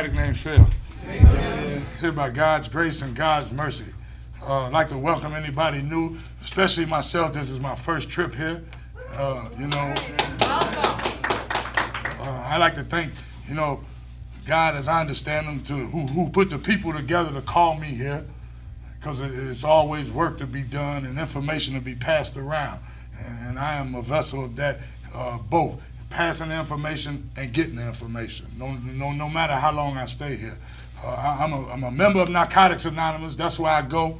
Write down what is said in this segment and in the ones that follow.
addict named Phil. Amen. Here by God's grace and God's mercy. I'd like to welcome anybody new, especially myself. This is my first trip here. I'd like to thank, God, as I understand him, who put the people together to call me here, because it's always work to be done and information to be passed around. And I am a vessel of that, both passing the information and getting the information, no matter how long I stay here. I'm a member of Narcotics Anonymous. That's where I go.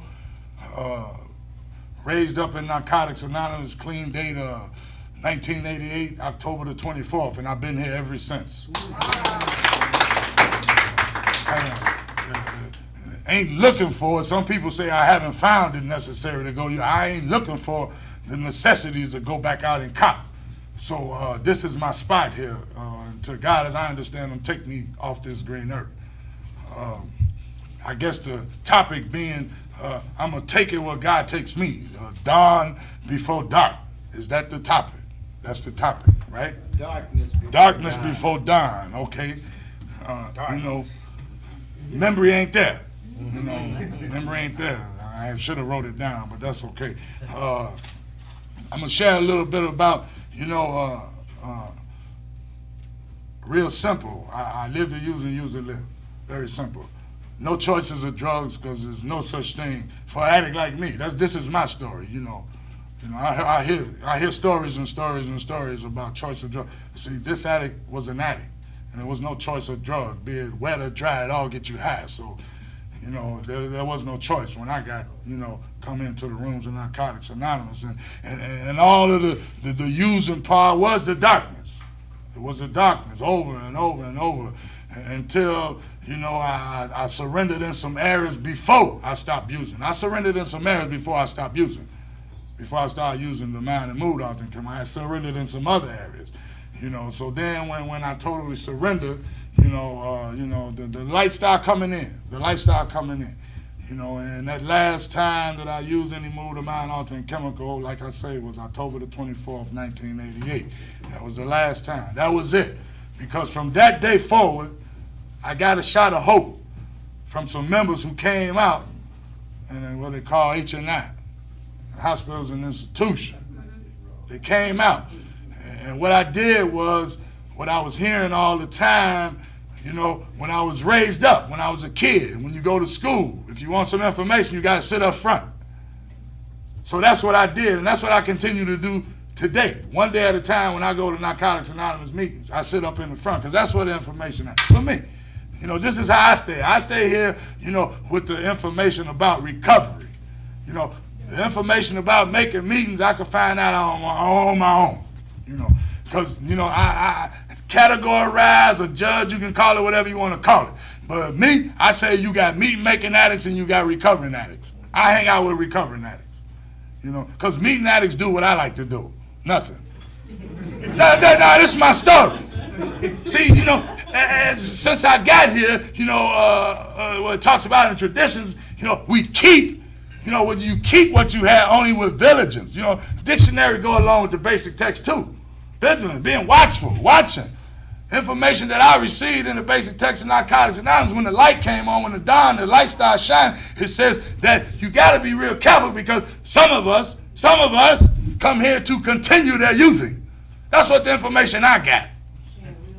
Raised up in Narcotics Anonymous, clean date 1988, October the 24th, and I've been here ever since. Ain't looking for it. Some people say I haven't found it necessary to go. I ain't looking for the necessities to go back out and cop. So this is my spot here. To God, as I understand him, take me off this green earth. I guess the topic being, I'm going to take it where God takes me. Dawn before dark. Is that the topic? That's the topic, right? Darkness before dawn, okay. Memory ain't there. Memory ain't there. I should have wrote it down, but that's okay. I'm going to share a little bit about, real simple. I live to use and use to live. Very simple. No choices of drugs, because there's no such thing for an addict like me. This is my story, I hear stories and stories and stories about choice of drugs. See, this addict was an addict, and there was no choice of drug, be it wet or dry, it all get you high. So, there was no choice when I got, come into the rooms of Narcotics Anonymous, and all of the using part was the darkness. It was the darkness over and over and over until, I surrendered in some areas before I stopped using. I surrendered in some areas before I stopped using. Before I started using the mind and mood often, I surrendered in some other areas. So then when I totally surrendered, the light started coming in. The light started coming in. And that last time that I used any mood or mind altering chemical, like I say, was October the 24th, 1988. That was the last time. That was it. Because from that day forward, I got a shot of hope from some members who came out, and what they call H&I, hospitals and institutions. They came out. And what I did was, what I was hearing all the time, when I was raised up, when I was a kid, when you go to school, if you want some information, you got to sit up front. So that's what I did, and that's what I continue to do today. One day at a time, when I go to Narcotics Anonymous meetings, I sit up in the front, because that's where the information is. For me, this is how I stay. I stay here, with the information about recovery. The information about making meetings, I can find out on my own. Because, I categorize or judge, you can call it whatever you want to call it. But me, I say you got meeting-making addicts and you got recovering addicts. I hang out with recovering addicts. Because meeting addicts do what I like to do. Nothing. No, this is my story. See, since I got here, what it talks about in traditions, we keep, you keep what you had only with vigilance. Dictionary go along with the basic text too. Vigilant, being watchful, watching. Information that I received in the basic text of Narcotics Anonymous, when the light came on, when the light started shining, it says that you got to be real careful, because some of us come here to continue their using. That's what the information I got.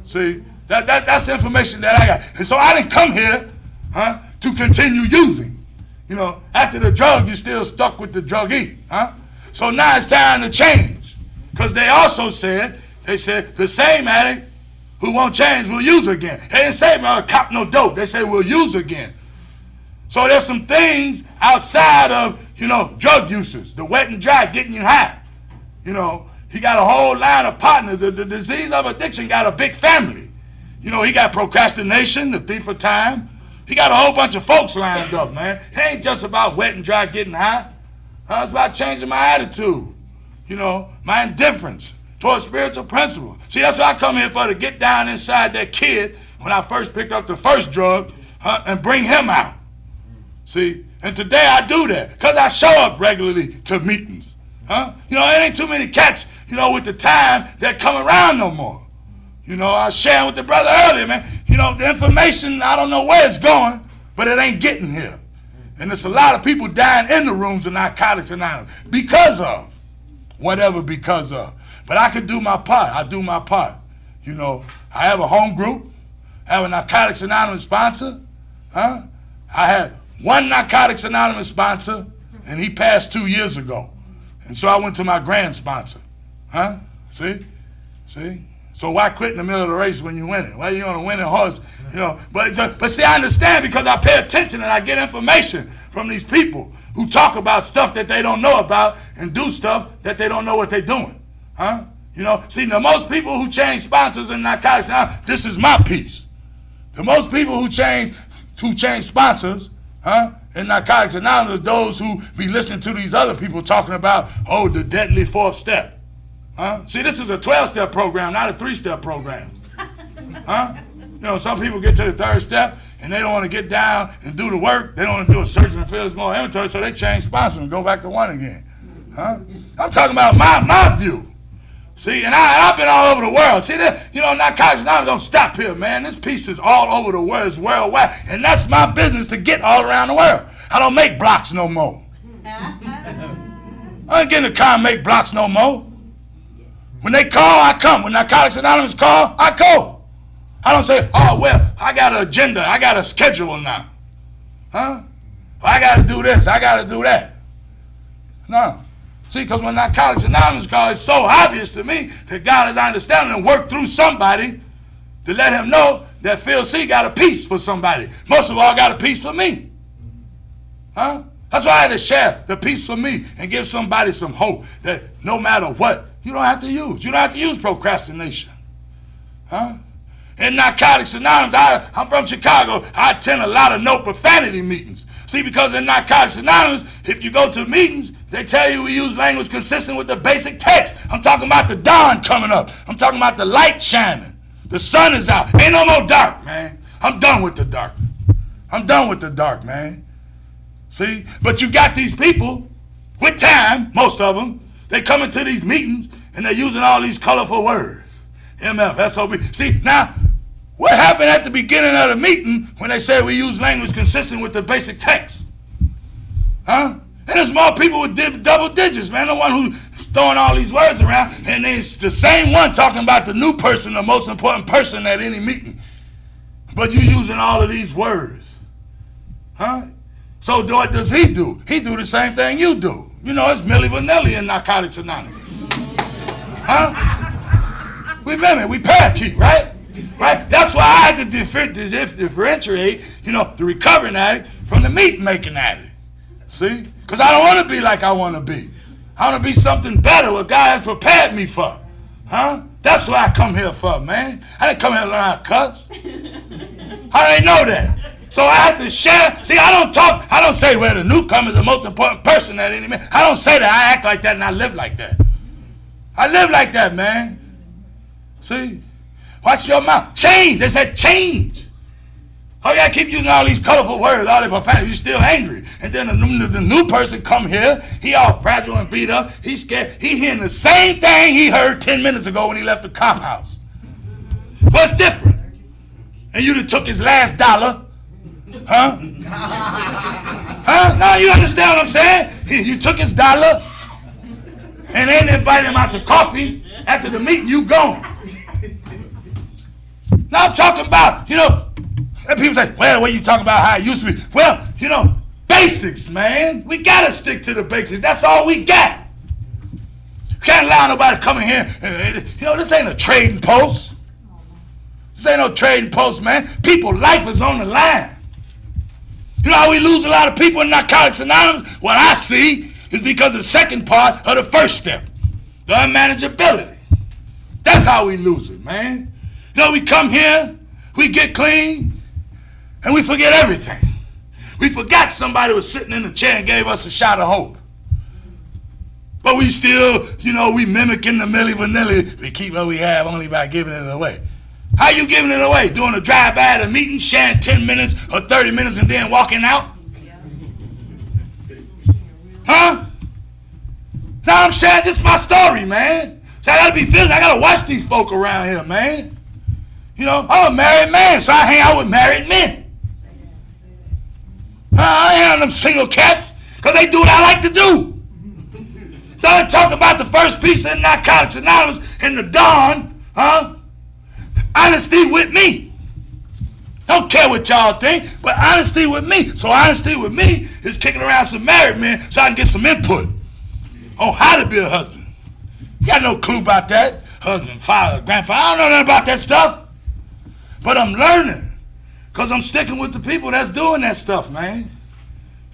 See, that's the information that I got. And so I didn't come here to continue using. After the drug, you still stuck with the druggie. So now it's time to change. Because they also said the same addict who won't change will use again. They didn't say, cop no dope. They say we'll use again. So there's some things outside of, drug uses, the wet and dry, getting you high. He got a whole line of partners. The disease of addiction got a big family. He got procrastination, the thief of time. He got a whole bunch of folks lined up, man. It ain't just about wet and dry getting high. It's about changing my attitude. My indifference towards spiritual principles. See, that's what I come here for, to get down inside that kid when I first picked up the first drug and bring him out. See, and today I do that because I show up regularly to meetings. There ain't too many cats, with the time that come around no more. I was sharing with the brother earlier, man. the information, I don't know where it's going, but it ain't getting here. And there's a lot of people dying in the rooms of Narcotics Anonymous because of whatever because of. But I could do my part. I do my part. I have a home group. I have a Narcotics Anonymous sponsor. I had one Narcotics Anonymous sponsor, and he passed 2 years ago. And so I went to my grand sponsor. See? So why quit in the middle of the race when you're winning? Why you on a winning horse? But see, I understand because I pay attention and I get information from these people who talk about stuff that they don't know about and do stuff that they don't know what they're doing. See, the most people who change sponsors in Narcotics Anonymous, this is my piece. The most people who change sponsors, in Narcotics Anonymous, those who be listening to these other people talking about, the deadly fourth step. See, this is a 12-step program, not a 3-step program. Some people get to the 3rd step and they don't want to get down and do the work. They don't want to do a search and fill more inventory, so they change sponsors and go back to 1 again. I'm talking about my view. See, and I've been all over the world. See, Narcotics Anonymous don't stop here, man. This piece is all over the world. It's worldwide. And that's my business to get all around the world. I don't make blocks no more. I ain't getting in the car and make blocks no more. When they call, I come. When Narcotics Anonymous call, I go. I don't say, I got an agenda. I got a schedule now. I got to do this. I got to do that. No. See, because when Narcotics Anonymous call, it's so obvious to me that God is understanding and work through somebody to let him know that Phil C got a piece for somebody. Most of all, got a piece for me. That's why I had to share the piece for me and give somebody some hope that no matter what, you don't have to use. You don't have to use procrastination. In Narcotics Anonymous, I'm from Chicago. I attend a lot of no profanity meetings. See, because in Narcotics Anonymous, if you go to meetings, they tell you we use language consistent with the basic text. I'm talking about the dawn coming up. I'm talking about the light shining. The sun is out. Ain't no more dark, man. I'm done with the dark. I'm done with the dark, man. See? But you got these people with time, most of them, they come into these meetings and they're using all these colorful words. MF, SOB. See, now, what happened at the beginning of the meeting when they said we use language consistent with the basic text? And there's more people with double digits, man. The one who's throwing all these words around, and it's the same one talking about the new person, the most important person at any meeting. But you using all of these words. So what does he do? He do the same thing you do. It's Milli Vanilli in Narcotics Anonymous. Remember, we parakeet, right? Right? That's why I had to differentiate, the recovering addict from the meat-making addict. See? Because I don't want to be like I want to be. I want to be something better, what God has prepared me for. That's what I come here for, man. I didn't come here to learn how to cuss. I didn't know that. So I had to share. See, I don't say, the newcomer is the most important person at any man. I don't say that. I act like that and I live like that. I live like that, man. See? Watch your mouth. Change. They said change. Oh, yeah, keep using all these colorful words, all that profanity. You're still angry. And then the new person come here. He all fragile and beat up. He's scared. He hearing the same thing he heard 10 minutes ago when he left the cop house. What's different? And you done took his last dollar. Now you understand what I'm saying? You took his dollar and then invited him out to coffee. After the meeting, you gone. Now I'm talking about, and people say, what are you talking about how it used to be? Well, basics, man. We got to stick to the basics. That's all we got. You can't allow nobody to come in here. This ain't a trading post. This ain't no trading post, man. People's life is on the line. You know how we lose a lot of people in Narcotics Anonymous? What I see is because of the second part of the first step, the unmanageability. That's how we lose it, man. We come here, we get clean, and we forget everything. We forgot somebody was sitting in the chair and gave us a shot of hope. But we still, we mimicking the Milli Vanilli. We keep what we have only by giving it away. How you giving it away? Doing a drive-by at a meeting, sharing 10 minutes or 30 minutes and then walking out? Now I'm sharing, this is my story, man. So I gotta be feeling, I gotta watch these folk around here, man. You know, I'm a married man, so I hang out with married men. I ain't on them single cats, because they do what I like to do. So I talk about the first piece of Narcotics Anonymous in the dawn, honesty with me. Don't care what y'all think, but honesty with me. So honesty with me is kicking around some married men so I can get some input on how to be a husband. You got no clue about that. Husband, father, grandfather, I don't know nothing about that stuff. But I'm learning, because I'm sticking with the people that's doing that stuff, man.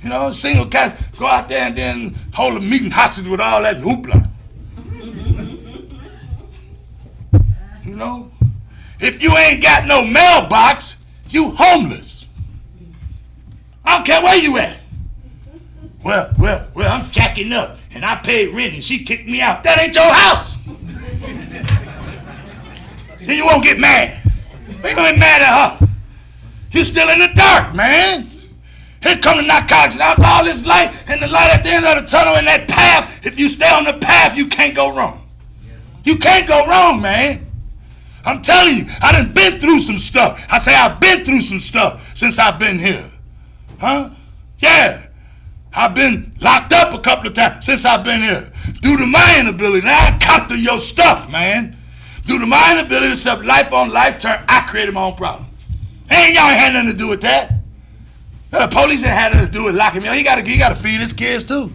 You know, single cats go out there and then hold a meeting hostage with all that hoopla. You know? If you ain't got no mailbox, you homeless. I don't care where you at. Well, I'm jacking up, and I paid rent, and she kicked me out. That ain't your house. Then you won't get mad. You gonna get mad at her. You still in the dark, man. Here come the narcotics, and all this light, and the light at the end of the tunnel, and that path. If you stay on the path, you can't go wrong. You can't go wrong, man. I'm telling you, I done been through some stuff. I say I've been through some stuff since I've been here. Yeah. I've been locked up a couple of times since I've been here. Due to my inability. Now I conquer your stuff, man. Due to my inability to set life on life turn, I created my own problem. Hey, y'all ain't had nothing to do with that. The police ain't had nothing to do with locking me up. You gotta feed his kids too.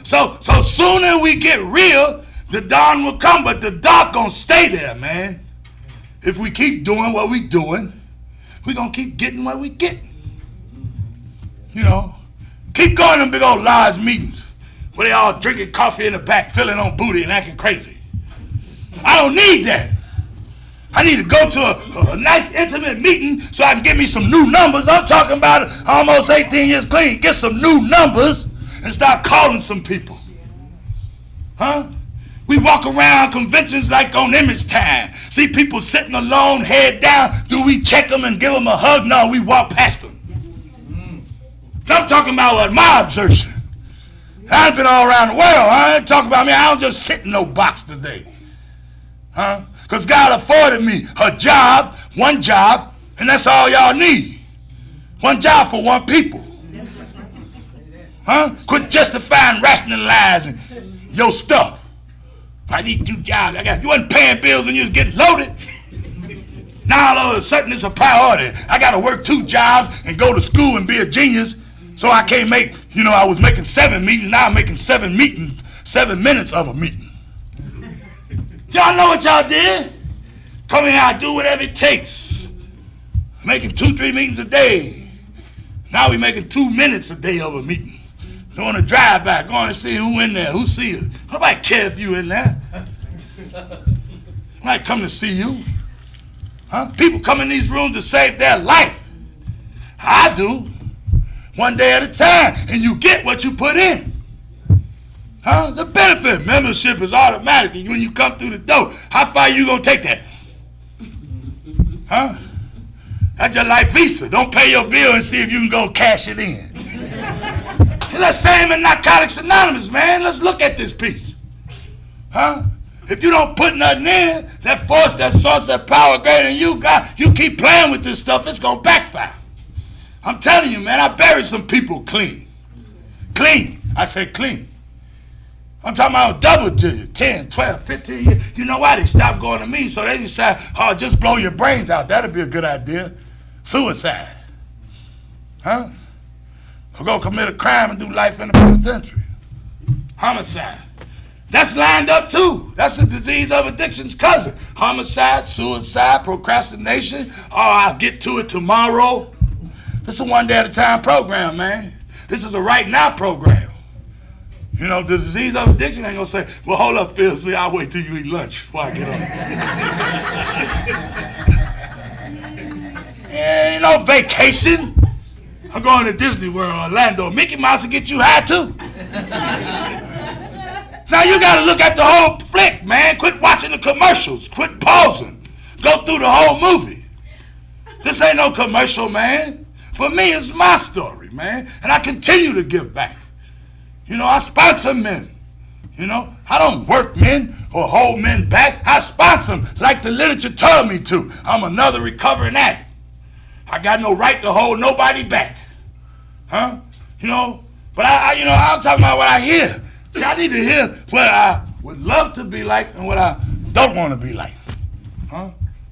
So sooner we get real, the dawn will come, but the dark gonna stay there, man. If we keep doing what we doing, we gonna keep getting what we getting. You know, keep going to them big old lodge meetings where they all drinking coffee in the back, filling on booty and acting crazy. I don't need that. I need to go to a nice intimate meeting so I can get me some new numbers. I'm talking about almost 18 years clean. Get some new numbers and start calling some people. We walk around conventions like on Image Time. See people sitting alone, head down. Do we check them and give them a hug? No, we walk past them. I'm talking about what my observation. I've been all around the world. I ain't talking about me. I don't just sit in no box today. Because God afforded me a job, one job, and that's all y'all need. One job for one people. Quit justifying, rationalizing your stuff. I need 2 jobs. You wasn't paying bills when you was getting loaded. Now all of a sudden it's a priority. I got to work 2 jobs and go to school and be a genius. So I can't make, I was making 7 meetings. Now I'm making 7 meetings, 7 minutes of a meeting. Y'all know what y'all did? Come here, I do whatever it takes. Making 2-3 meetings a day. Now we making 2 minutes a day of a meeting. Doing a drive-by, going to see who in there, who see us. Nobody care if you in there. Nobody come to see you. People come in these rooms to save their life. I do. One day at a time, and you get what you put in. The benefit membership is automatic when you come through the door. How far you gonna take that? That's your life visa. Don't pay your bill and see if you can go cash it in. It's the same in Narcotics Anonymous, man. Let's look at this piece. If you don't put nothing in, that force, that source, that power greater than you keep playing with this stuff, it's gonna backfire. I'm telling you, man, I buried some people clean. Clean. I said clean. I'm talking about double digit, 10, 12, 15 years. You know why? They stopped going to me, so they decide, just blow your brains out. That'll be a good idea. Suicide. Or go commit a crime and do life in the penitentiary. Homicide. That's lined up too. That's the disease of addiction's cousin. Homicide, suicide, procrastination. I'll get to it tomorrow. This is a one day at a time program, man. This is a right now program. The disease of addiction ain't gonna say, well, hold up, Phil, see, I'll wait till you eat lunch before I get on. Ain't no vacation. I'm going to Disney World, Orlando. Mickey Mouse will get you high too. Now you gotta look at the whole flick, man. Quit watching the commercials. Quit pausing. Go through the whole movie. This ain't no commercial, man. For me, it's my story, man. And I continue to give back. I sponsor men. I don't work men. or hold men back. I sponsor them like the literature told me to. I'm another recovering addict. I got no right to hold nobody back. Huh? You know, but I'm talking about what I hear. See, I need to hear what I would love to be like and what I don't want to be like. Huh?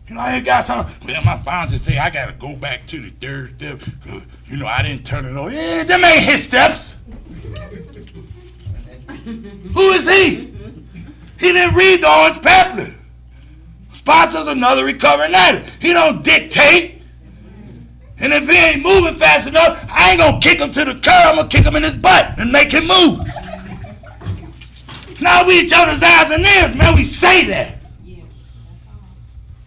You know, I ain't got something. Well, my sponsor say I got to go back to the third step because, you know, I didn't turn it over. Yeah, them ain't his steps. Who is he? He didn't read the orange pamphlet. Sponsor's another recovering addict. He don't dictate. And if he ain't moving fast enough, I ain't gonna kick him to the curb. I'm gonna kick him in his butt and make him move. Now we each other's eyes and ears, man. We say that.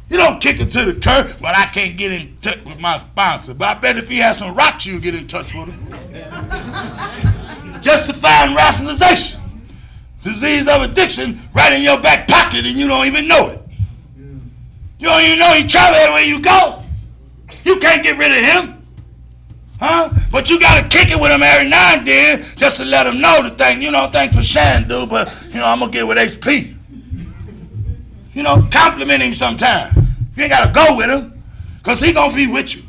You don't kick him to the curb. Well, I can't get in touch with my sponsor. But I bet if he has some rocks, you'll get in touch with him. Justifying rationalization. Disease of addiction right in your back pocket and you don't even know it. You don't even know he travel everywhere you go. You can't get rid of him. Huh? But you got to kick it with him every now and then just to let him know the thing. You know, thanks for sharing, dude, but, you know, I'm going to get with HP. You know, compliment him sometime. You ain't got to go with him because he going to be with you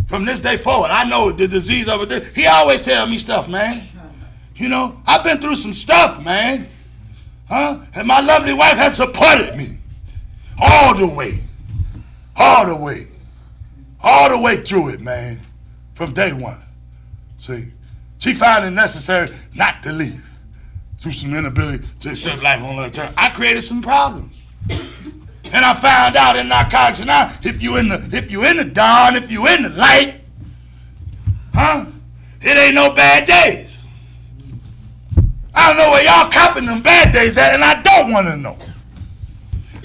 from this day forward. I know the disease of it. He always tell me stuff, man. You know, I've been through some stuff, man. Huh? And my lovely wife has supported me all the way. All the way. All the way through it, man. From day one. See, she found it necessary not to leave through some inability to accept life on her terms. I created some problems. And I found out in Narcotics Anonymous, if you in the dawn, if you in the light, huh? It ain't no bad days. I don't know where y'all copping them bad days at, and I don't want to know.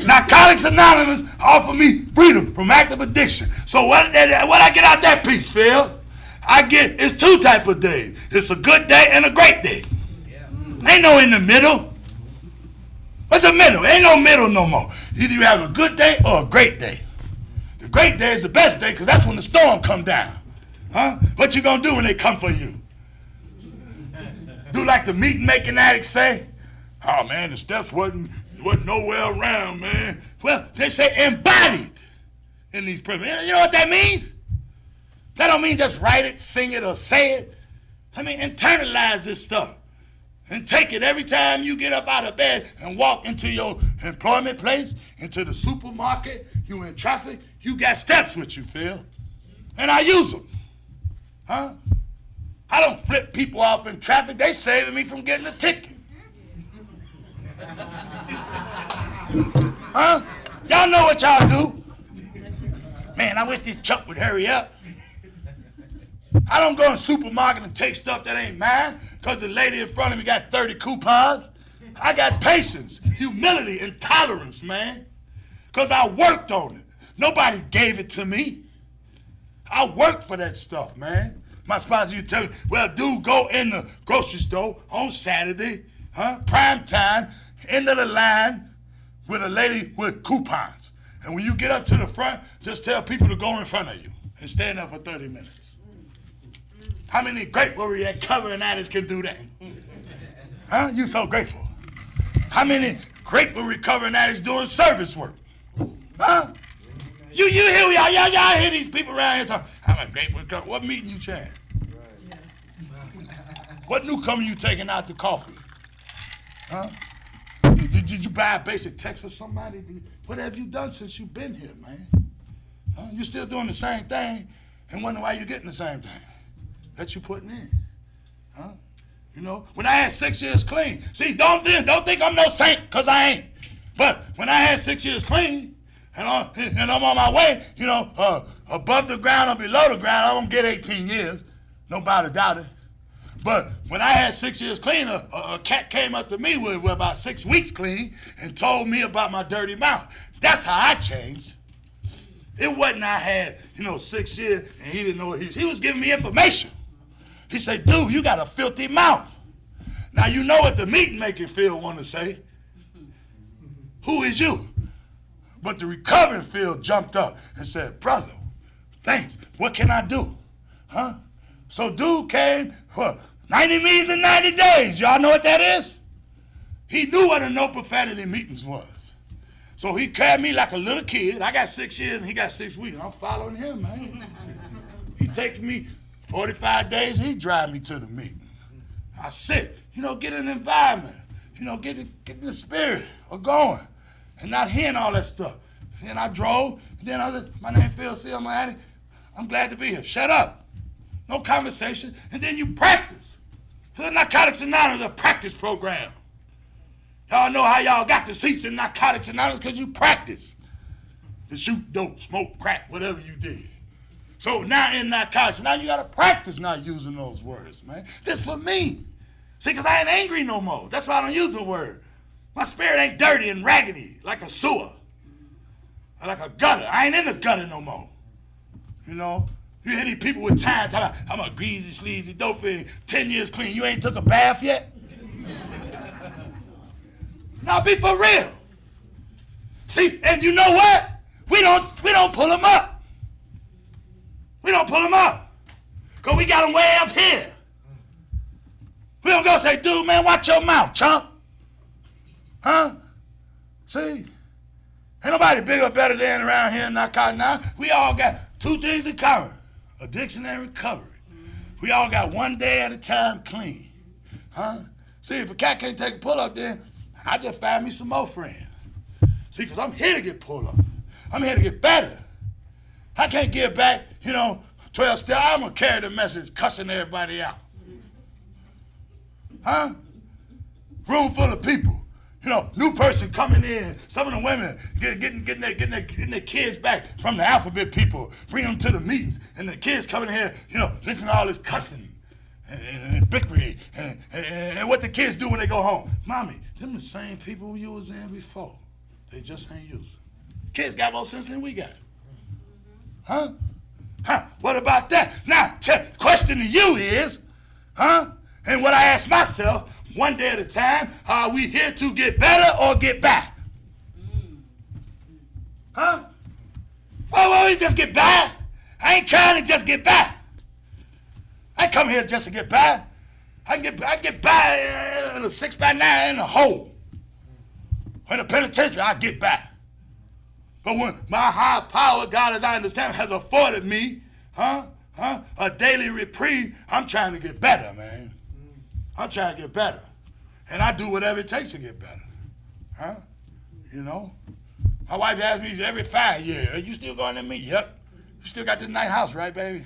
Narcotics Anonymous offer me freedom from active addiction. So what I get out that piece, Phil? It's two type of days. It's a good day and a great day. Yeah. Ain't no in the middle. What's the middle? Ain't no middle no more. Either you have a good day or a great day. The great day is the best day because that's when the storm come down. Huh? What you gonna do when they come for you? Do like the meat-making addicts say? Oh man, the steps wasn't nowhere around, man. Well, they say embodied in these prisons. You know what that means? That don't mean just write it, sing it, or say it. I mean, internalize this stuff and take it every time you get up out of bed and walk into your employment place, into the supermarket, you in traffic, you got steps with you, Phil. And I use them. Huh? I don't flip people off in traffic. They saving me from getting a ticket. Huh? Y'all know what y'all do. Man, I wish this truck would hurry up. I don't go in the supermarket and take stuff that ain't mine because the lady in front of me got 30 coupons. I got patience, humility, and tolerance, man, because I worked on it. Nobody gave it to me. I worked for that stuff, man. My sponsor, you tell me, well, dude, go in the grocery store on Saturday, prime time, end of the line with a lady with coupons. And when you get up to the front, just tell people to go in front of you and stand there for 30 minutes. How many grateful recovering addicts can do that? Huh? You so grateful. How many grateful recovering addicts doing service work? Huh? You hear y'all hear these people around here talking, I'm a grateful recovery. What meeting you chairing? What newcomer you taking out to coffee? Huh? Did you buy a basic text for somebody? What have you done since you've been here, man? Huh? You still doing the same thing and wonder why you're getting the same thing that you putting in. Huh? You know, when I had 6 years clean, see, don't think I'm no saint, because I ain't. But when I had 6 years clean, and I'm on my way, you know, above the ground or below the ground, I won't get 18 years. Nobody doubt it. But when I had 6 years clean, a cat came up to me with about 6 weeks clean and told me about my dirty mouth. That's how I changed. It wasn't I had, 6 years and he didn't know he was giving me information. He said, dude, you got a filthy mouth. Now you know what the meat making field want to say. Who is you? But the recovering field jumped up and said, brother, thanks. What can I do? Huh? So dude came for 90 meals in 90 days. Y'all know what that is? He knew what a no profanity meetings was. So he carried me like a little kid. I got 6 years and he got 6 weeks. I'm following him, man. He taking me 45 days, he drive me to the meeting. I sit, get in the environment, get in the spirit of going and not hearing all that stuff. Then I drove, and then my name Phil C. I'm at it. I'm glad to be here. Shut up. No conversation. And then you practice. The Narcotics Anonymous is a practice program. Y'all know how y'all got the seats in Narcotics Anonymous because you practice to shoot dope, smoke, crack, whatever you did. So now in narcotics, now you got to practice not using those words, man. This for me. See, because I ain't angry no more. That's why I don't use the word. My spirit ain't dirty and raggedy like a sewer or like a gutter. I ain't in the gutter no more. You hear these people with time talking about, I'm a greasy, sleazy dope fiend, 10 years clean. You ain't took a bath yet? Now be for real. See, and you know what? We don't pull them up. We don't pull them up. Because we got them way up here. We don't go say, dude, man, watch your mouth, chump. Huh? See? Ain't nobody bigger or better than around here in Narcotics now. We all got 2 things in common. Addiction and recovery. We all got 1 day at a time clean. Huh? See, if a cat can't take a pull-up, then I just find me some more friends. See, because I'm here to get pulled up. I'm here to get better. I can't give back, 12 steps. I'm going to carry the message cussing everybody out. Huh? Room full of people. New person coming in. Some of the women getting their kids back from the alphabet people. Bring them to the meetings. And the kids coming in here, listen to all this cussing and bickery and what the kids do when they go home. Mommy, them the same people you was in before. They just ain't using. Kids got more sense than we got. Huh? What about that? Now, question to you is, and what I ask myself, 1 day at a time, are we here to get better or get back? Huh? Well, we just get back. I ain't trying to just get back. I come here just to get by. I get by in a 6x9 in a hole. In a penitentiary, I get by. But when my high power, God as I understand, has afforded me, a daily reprieve, I'm trying to get better, man. I'm trying to get better. And I do whatever it takes to get better. Huh? My wife asks me every 5 years, are you still going to meet? Yep. You still got this nice house, right, baby?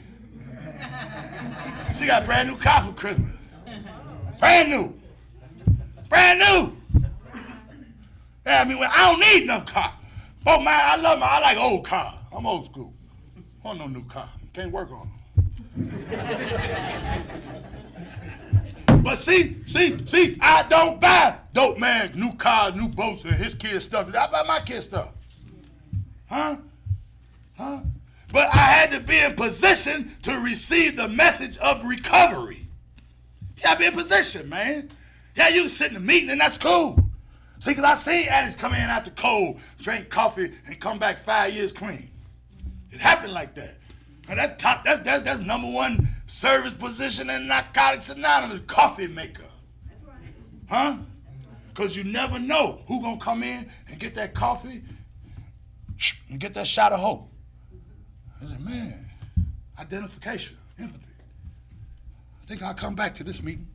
She got a brand new car for Christmas. Brand new. Brand new. Yeah, I don't need no car. Oh, man, I like old cars. I'm old school. I want no new car. Can't work on them. But see, I don't buy dope man new cars, new boats, and his kids' stuff. I buy my kids' stuff. Huh? But I had to be in position to receive the message of recovery. You gotta be in position, man. Yeah, you can sit in a meeting and that's cool. See, because I seen addicts come in out the cold, drink coffee, and come back 5 years clean. It happened like that. And that's #1 service position in Narcotics Anonymous, coffee maker. That's right. Huh? Because you never know who's going to come in and get that coffee and get that shot of hope. I said, man, identification, empathy. I think I'll come back to this meeting.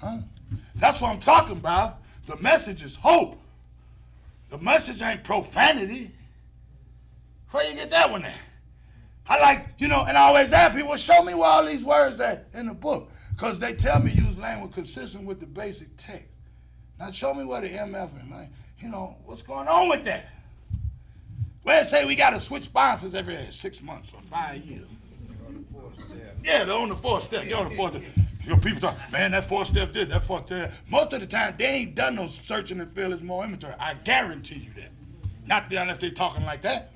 Huh? That's what I'm talking about. The message is hope. The message ain't profanity. Where you get that one at? I like, and I always ask people, show me where all these words at in the book. Because they tell me use language consistent with the basic text. Now show me where the MF is, man. What's going on with that? Where it say we got to switch sponsors every 6 months or 5 years. Yeah, they're on the 4th step. They're on the 4th step. People talk, man, that 4th step this, that 4th step. Most of the time, they ain't done no searching and feelings more inventory. I guarantee you that. Not if they talking like that.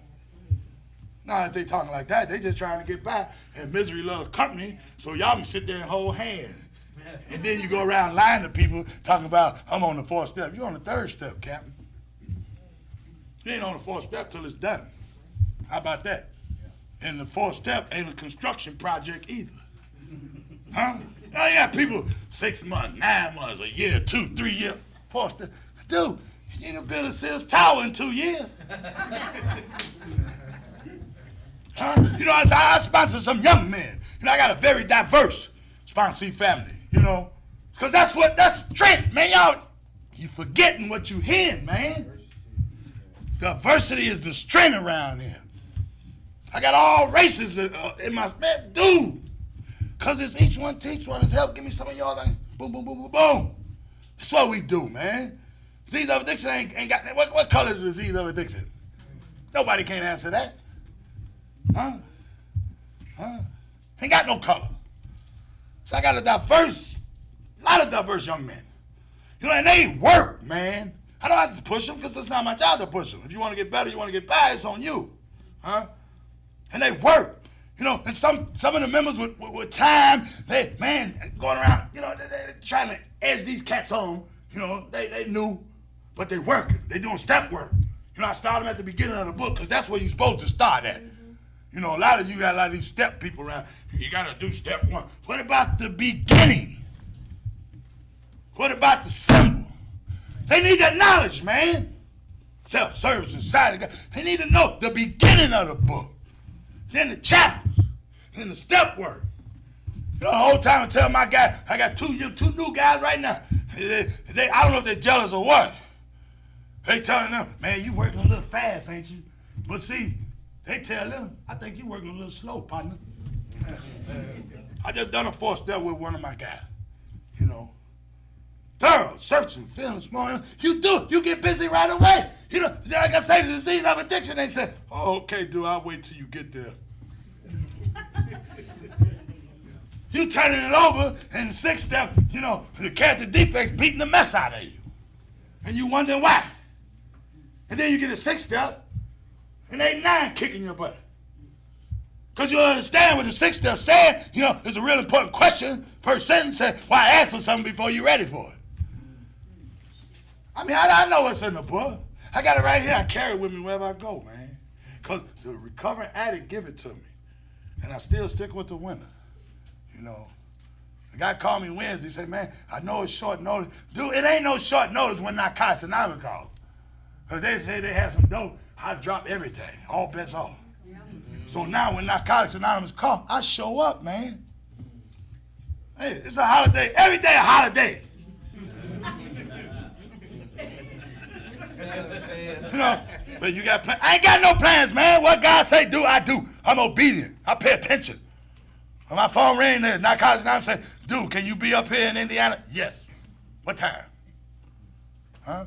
Not if they talking like that. They just trying to get by. And misery loves company, so y'all can sit there and hold hands. And then you go around lying to people talking about, I'm on the 4th step. You're on the 3rd step, Captain. You ain't on the 4th step till it's done. How about that? And the 4th step ain't a construction project either. Huh? Now you got people 6 months, 9 months, a year, 2, 3 years. forced to, dude, you can build a Sears Tower in 2 years. Huh? You know, I sponsor some young men. You know, I got a very diverse sponsee family, you know. Because that's strength, man. Y'all, you forgetting what you hearing, man. Diversity is the strength around here. I got all races in my, man, dude. Because it's each one teach one. It's help. Give me some of y'all. Like, boom, boom, boom, boom, boom. That's what we do, man. Disease of addiction ain't got, what color is disease of addiction? Nobody can answer that. Huh? Ain't got no color. So I got a lot of diverse young men. You know, and they work, man. I don't have to push them because it's not my job to push them. If you want to get better, you want to get by, it's on you. Huh? And they work. You know, and some of the members with time, they, man, going around, you know, they trying to edge these cats on. You know, they new, but they working. They doing step work. You know, I started them at the beginning of the book because that's where you're supposed to start at. You know, you got a lot of these step people around. You got to do step one. What about the beginning? What about the symbol? They need that knowledge, man. Self-service inside. They need to know the beginning of the book. Then the chapters. Then the step work. You know, the whole time I tell my guy, I got two new guys right now. I don't know if they're jealous or what. They telling them, man, you working a little fast, ain't you? But see, they tell them, I think you working a little slow, partner. I just done a 4-step with one of my guys, you know. Thorough, searching, feeling smart. You do it. You get busy right away. You know, like I say, the disease of addiction, they say, oh, okay, dude, I'll wait till you get there. You turning it over, and the 6th step, you know, the character defects beating the mess out of you. And you wonder why. And then you get a 6th step, and they 9 kicking your butt. Because you understand what the 6th step said, you know, it's a real important question. First sentence said, why ask for something before you're ready for it? I mean, I know what's in the book. I got it right here. I carry it with me wherever I go, man. Because the recovering addict give it to me. And I still stick with the winner. You know, the guy called me Wednesday. He said, man, I know it's short notice. Dude, it ain't no short notice when Narcotics Anonymous called. Because they say they had some dope. I drop everything. All bets off. So now when Narcotics Anonymous call, I show up, man. Hey, it's a holiday. Every day a holiday. You know, but you got plans. I ain't got no plans, man. What God say do, I do. I'm obedient. I pay attention. When my phone rang there, Narcotics Anonymous say, dude, can you be up here in Indiana? Yes. What time? Huh?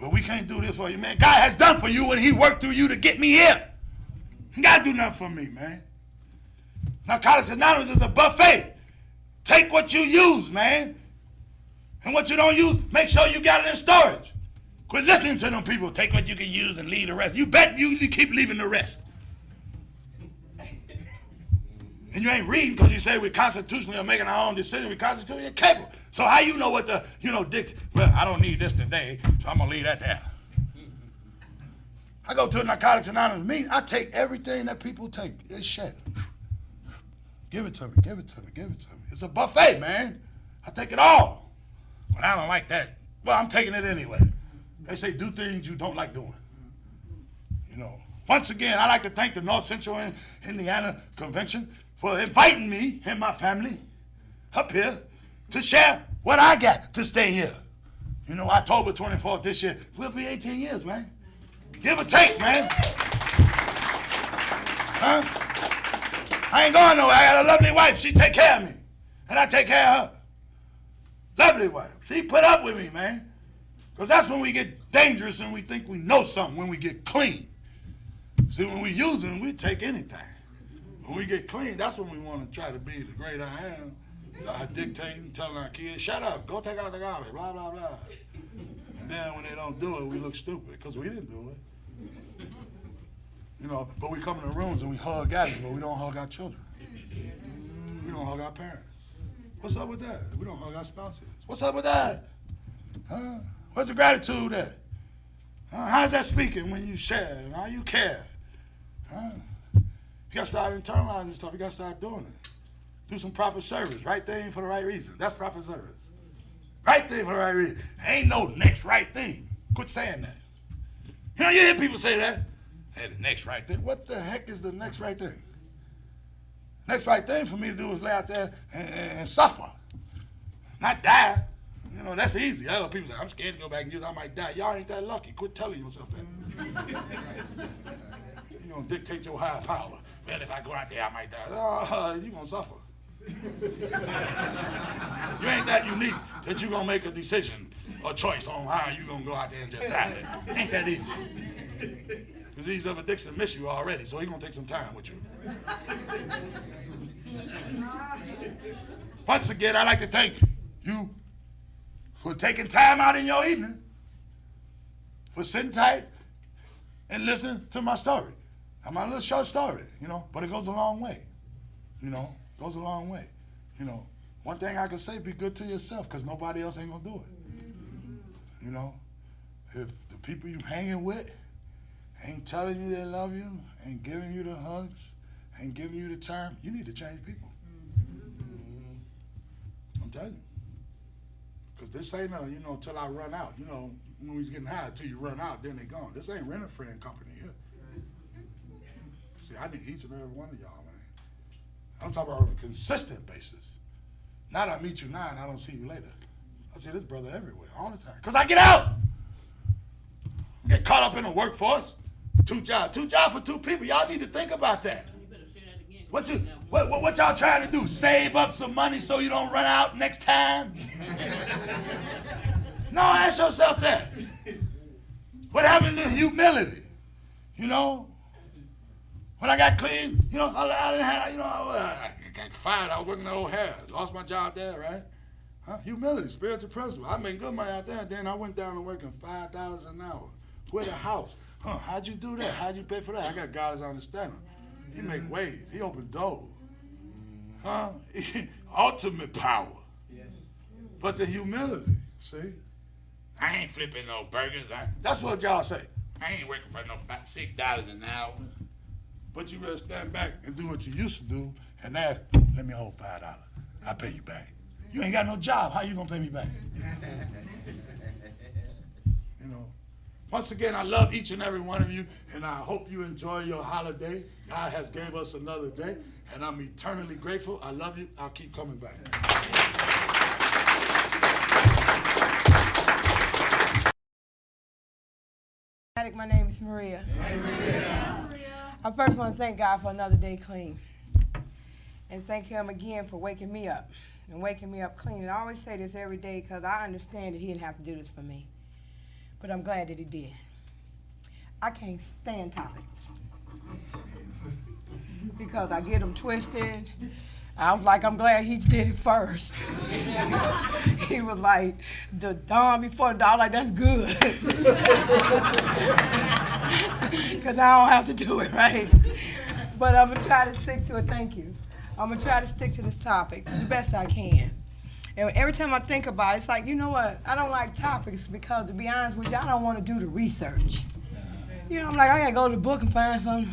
Well, we can't do this for you, man. God has done for you when he worked through you to get me here. He got to do nothing for me, man. Narcotics Anonymous is a buffet. Take what you use, man. And what you don't use, make sure you got it in storage. Quit listening to them people. Take what you can use and leave the rest. You bet you keep leaving the rest. And you ain't reading because you say we constitutionally are making our own decision. We constitutionally capable. So how you know what the, dictate? Well, I don't need this today, so I'm going to leave that there. I go to a Narcotics Anonymous meeting. I take everything that people take. It's shit. Give it to me, give it to me, give it to me. It's a buffet, man. I take it all. But I don't like that. Well, I'm taking it anyway. They say do things you don't like doing. You know. Once again, I'd like to thank the North Central Indiana Convention for inviting me and my family up here to share what I got to stay here. You know, October 24th this year, we'll be 18 years, man. Give or take, man. Huh? I ain't going nowhere. I got a lovely wife. She take care of me. And I take care of her. Lovely wife. She put up with me, man. Because that's when we get dangerous and we think we know something, when we get clean. See, when we use them, we take anything. When we get clean, that's when we want to try to be the great I am. Dictating, telling our kids, shut up, go take out the garbage, blah, blah, blah. And then when they don't do it, we look stupid because we didn't do it. You know, but we come in the rooms and we hug addicts, but we don't hug our children. We don't hug our parents. What's up with that? We don't hug our spouses. What's up with that? Huh? What's the gratitude at? How's that speaking when you share and how you care? Huh? You got to start internalizing stuff. You got to start doing it. Do some proper service. Right thing for the right reason. That's proper service. Right thing for the right reason. Ain't no next right thing. Quit saying that. You know, you hear people say that. Hey, the next right thing. What the heck is the next right thing? Next right thing for me to do is lay out there and suffer. Not die. You know, that's easy. I know people say, I'm scared to go back and use it. I might die. Y'all ain't that lucky. Quit telling yourself that. You're going to dictate your higher power. Well, if I go out there, I might die. Oh, you're going to suffer. You ain't that unique that you're going to make a decision or choice on how you're going to go out there and just die. Ain't that easy. Disease of addiction miss you already, so he's going to take some time with you. Once again, I'd like to thank you for taking time out in your evening, for sitting tight and listening to my story. I'm a little short story, you know, but it goes a long way. You know, goes a long way. You know, one thing I can say, be good to yourself, because nobody else ain't gonna do it. You know, if the people you hanging with ain't telling you they love you, ain't giving you the hugs, ain't giving you the time, you need to change people. I'm telling you. Because this ain't a, you know, till I run out. You know, when we was getting high, till you run out, then they gone. This ain't rent-a-friend company here. See, I need each and every one of y'all, man. I'm talking about on a consistent basis. Not I meet you now and I don't see you later. I see this brother everywhere, all the time. Because I get out. I get caught up in the workforce. Two jobs for two people. Y'all need to think about that. What y'all trying to do? Save up some money so you don't run out next time? No, ask yourself that. What happened to humility? You know? When I got clean, you know, I didn't have, you know, I got fired. I was working at O'Hare. Lost my job there, right? Huh? Humility, spiritual principle. I made good money out there. Then I went down to working $5 an hour with a house. Huh? How'd you do that? How'd you pay for that? I got God's understanding. He make ways. He opened doors. Huh? Ultimate power. Yes. But the humility, see? I ain't flipping no burgers. That's what y'all say. I ain't working for no $6 an hour. But you better stand back and do what you used to do and ask, let me hold $5. I'll pay you back. You ain't got no job. How you gonna pay me back? You know. Once again, I love each and every one of you, and I hope you enjoy your holiday. God has gave us another day, and I'm eternally grateful. I love you. I'll keep coming back. My name is Maria. Hey, Maria. I first want to thank God for another day clean. And thank him again for waking me up and waking me up clean. And I always say this every day because I understand that he didn't have to do this for me. But I'm glad that he did. I can't stand topics because I get them twisted. I was like, I'm glad he did it first. He was like, the dawn before the dawn, like, that's good. Because I don't have to do it, right? But I'm going to try to stick to it. Thank you. I'm going to try to stick to this topic the best I can. And every time I think about it, it's like, you know what? I don't like topics because, to be honest with you, I don't want to do the research. You know, I'm like, I got to go to the book and find something.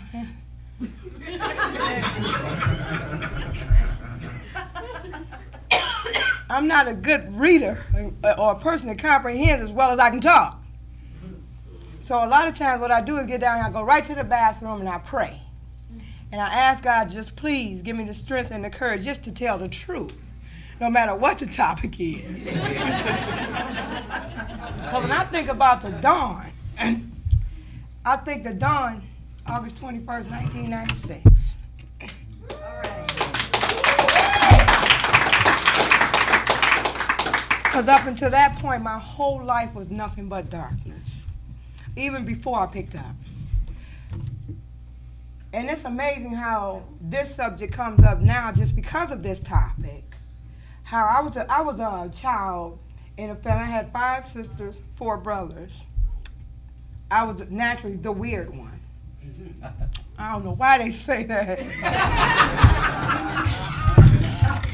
I'm not a good reader or a person that comprehends as well as I can talk. So a lot of times what I do is get down and I go right to the bathroom and I pray. And I ask God, just please give me the strength and the courage just to tell the truth, no matter what the topic is. Because when I think about the dawn, I think the dawn, August 21st, 1996. Because up until that point, my whole life was nothing but darkness, even before I picked up. And it's amazing how this subject comes up now just because of this topic. How I was a child in a family. I had 5 sisters, 4 brothers. I was naturally the weird one. I don't know why they say that.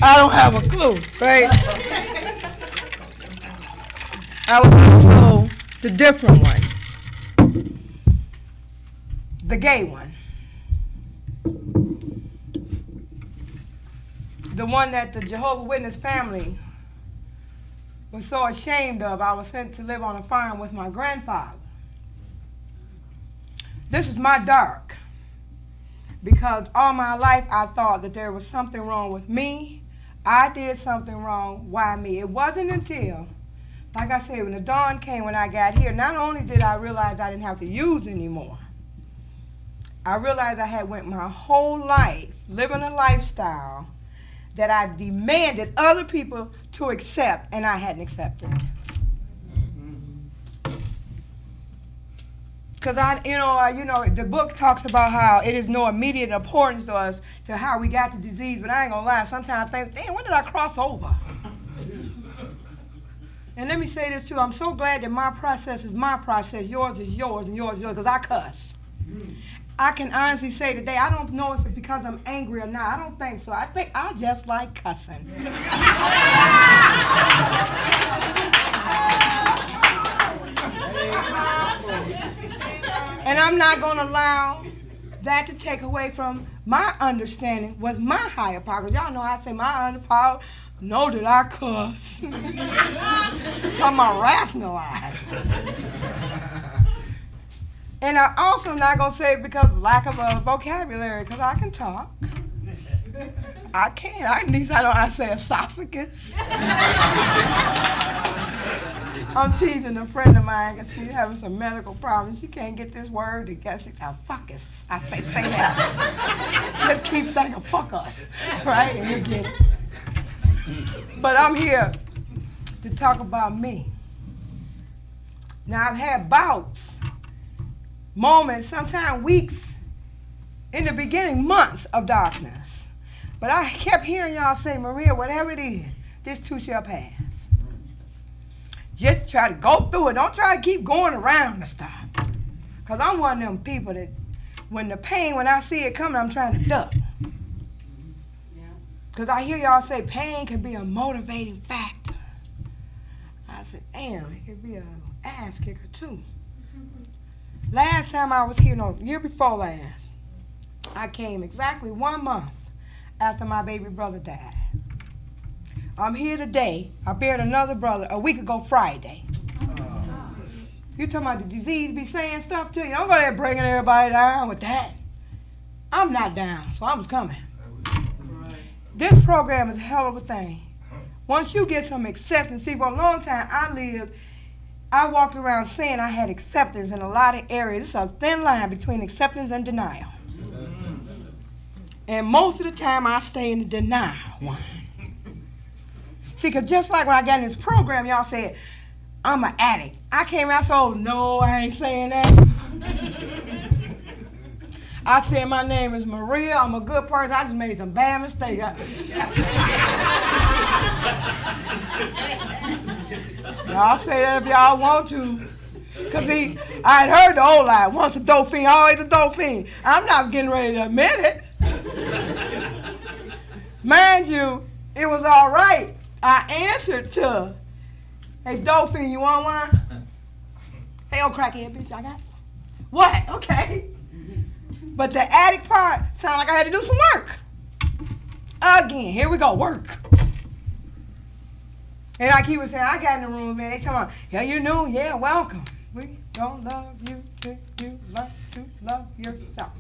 I don't have a clue, right? I was also the different one, the gay one, the one that the Jehovah's Witness family was so ashamed of. I was sent to live on a farm with my grandfather. This is my dark, because all my life I thought that there was something wrong with me. I did something wrong. Why me? It wasn't until, like I said, when the dawn came when I got here, not only did I realize I didn't have to use anymore, I realized I had went my whole life living a lifestyle that I demanded other people to accept, and I hadn't accepted. Because the book talks about how it is no immediate importance to us to how we got the disease, but I ain't gonna lie, sometimes I think, damn, when did I cross over? And let me say this too, I'm so glad that my process is my process, yours is yours, and yours is yours, because I cuss. I can honestly say today, I don't know if it's because I'm angry or not. I don't think so. I think I just like cussing. And I'm not going to allow that to take away from my understanding with my higher power. Because y'all know I say my higher power, know that I cuss. Talking about rationalize. And I also am not going to say it because of lack of a vocabulary, because I can talk. I can. At least I know how to say esophagus. I'm teasing a friend of mine because she's having some medical problems. She can't get this word together. She said, fuck us. I say that. Just keep thinking, fuck us. Right? And you get it. But I'm here to talk about me. Now, I've had bouts, moments, sometimes weeks, in the beginning, months of darkness. But I kept hearing y'all say, Maria, whatever it is, this too shall pass. Just try to go through it. Don't try to keep going around the stuff. Because I'm one of them people that when I see it coming, I'm trying to duck. Because I hear y'all say pain can be a motivating factor. I said, damn, it could be an ass kicker too. Last time I was here, no, year before last, I came exactly 1 month after my baby brother died. I'm here today. I buried another brother a week ago Friday. You talking about the disease be saying stuff to you? Don't go there bringing everybody down with that. I'm not down, so I was coming. This program is a hell of a thing. Once you get some acceptance, see, for a long time I walked around saying I had acceptance in a lot of areas. It's a thin line between acceptance and denial. And most of the time I stay in the denial one. See, because just like when I got in this program, y'all said, I'm an addict. I came out, so no, I ain't saying that. I said my name is Maria. I'm a good person. I just made some bad mistakes. Y'all say that if y'all want to. Because I had heard the old lie, once a dope fiend, always a dope fiend. I'm not getting ready to admit it. Mind you, it was all right. I answered to, hey, dope fiend, you want one? Hey, old crackhead, bitch, I got it. What? Okay. But the addict part sounded like I had to do some work. Again, here we go, work. And like he was saying, I got in the room, man, they talking about, yeah, you knew, yeah, welcome. We don't love you till you learn to love yourself.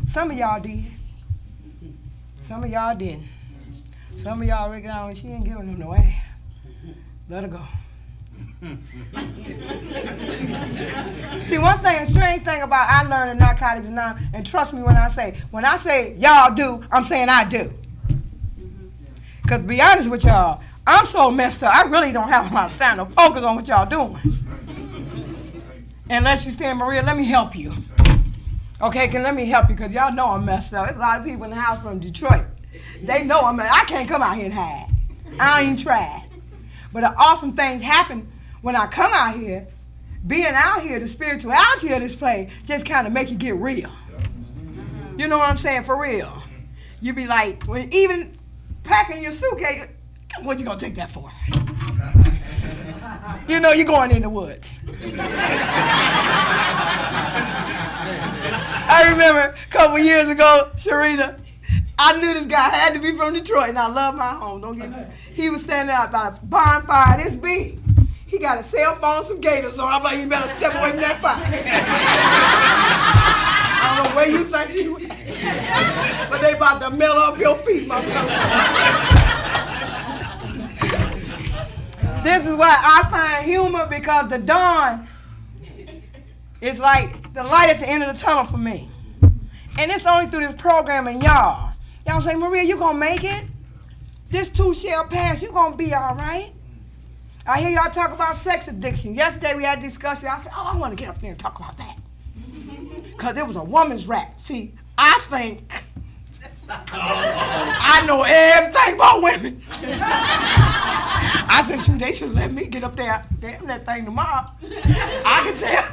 Some of y'all did. Some of y'all didn't. Some of y'all reckon, oh, she ain't giving them no ass. Let her go. See, one thing, a strange thing about I learned in Narcotics Anonymous, and trust me when I say y'all do, I'm saying I do. Because to be honest with y'all, I'm so messed up, I really don't have a lot of time to focus on what y'all doing. Unless you say, Maria, let me help you. Okay, let me help you, because y'all know I'm messed up. There's a lot of people in the house from Detroit. They know I can't come out here and hide. I ain't tried. But the awesome things happen when I come out here. Being out here, the spirituality of this place just kind of make you get real. You know what I'm saying? For real. You be like, when even packing your suitcase, what you gonna take that for? You know you're going in the woods. I remember a couple years ago, Sharita, I knew this guy had to be from Detroit, and I love my home. Don't get me. He was standing out by a bonfire this big. He got a cell phone, some gators on. I'm like, you better step away from that fire. I don't know where you think you at, but they about to melt off your feet, my brother. This is why I find humor, because the dawn is like the light at the end of the tunnel for me. And it's only through this program and y'all. Y'all say, Maria, you gonna make it? This too shall pass. You gonna be all right? I hear y'all talk about sex addiction. Yesterday we had a discussion. I said, I want to get up there and talk about that. Because it was a woman's rap. See, I think I know everything about women. I said, shoot, they should let me get up there. Damn that thing tomorrow. I can tell.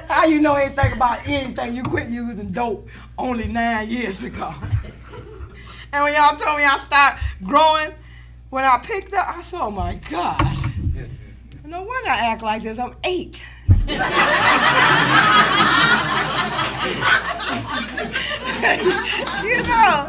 How you know anything about anything? You quit using dope only 9 years ago. And when y'all told me I started growing, when I picked up, I said, oh my God. No wonder I act like this. I'm 8. You know.